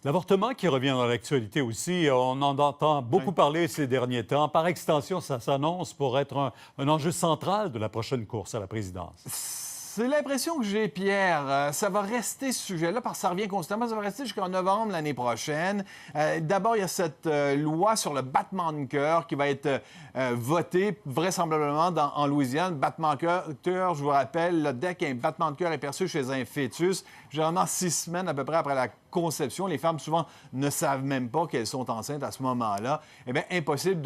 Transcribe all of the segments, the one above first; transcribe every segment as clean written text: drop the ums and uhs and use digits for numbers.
L'avortement qui revient dans l'actualité aussi, on en entend beaucoup parler ces derniers temps. Par extension, ça s'annonce pour être un enjeu central de la prochaine course à la présidence. C'est l'impression que j'ai, Pierre. Ça va rester ce sujet-là, parce que ça revient constamment. Ça va rester jusqu'en novembre l'année prochaine. D'abord, il y a cette loi sur le battement de cœur qui va être votée vraisemblablement en Louisiane. Battement de cœur, je vous rappelle, là, dès qu'un battement de cœur est perçu chez un fœtus, généralement 6 semaines à peu près après la conception, les femmes souvent ne savent même pas qu'elles sont enceintes à ce moment-là. Eh bien, impossible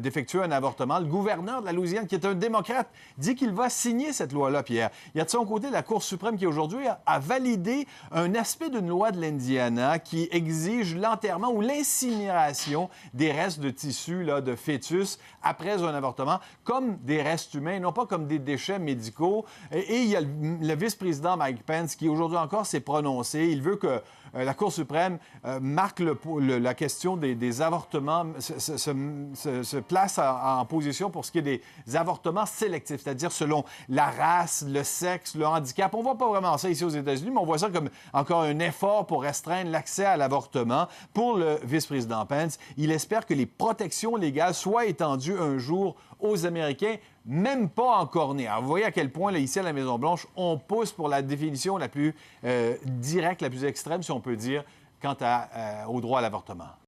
d'effectuer un avortement. Le gouverneur de la Louisiane, qui est un démocrate, dit qu'il va signer cette loi-là, Pierre. Il y a de son côté la Cour suprême qui, aujourd'hui, a validé un aspect d'une loi de l'Indiana qui exige l'enterrement ou l'incinération des restes de tissus là, de fœtus après un avortement, comme des restes humains, non pas comme des déchets médicaux. Et il y a le vice-président Mike Pence qui, aujourd'hui encore, s'est prononcé. Il veut que la Cour suprême marque la question des avortements, se place en position pour ce qui est des avortements sélectifs, c'est-à-dire selon la race, le sexe, le handicap. On ne voit pas vraiment ça ici aux États-Unis, mais on voit ça comme encore un effort pour restreindre l'accès à l'avortement. Pour le vice-président Pence, il espère que les protections légales soient étendues un jour aux Américains, même pas encore nés. Alors, vous voyez à quel point, là, ici, à la Maison-Blanche, on pousse pour la définition la plus directe, la plus extrême, si on peut dire, quant au droit à l'avortement.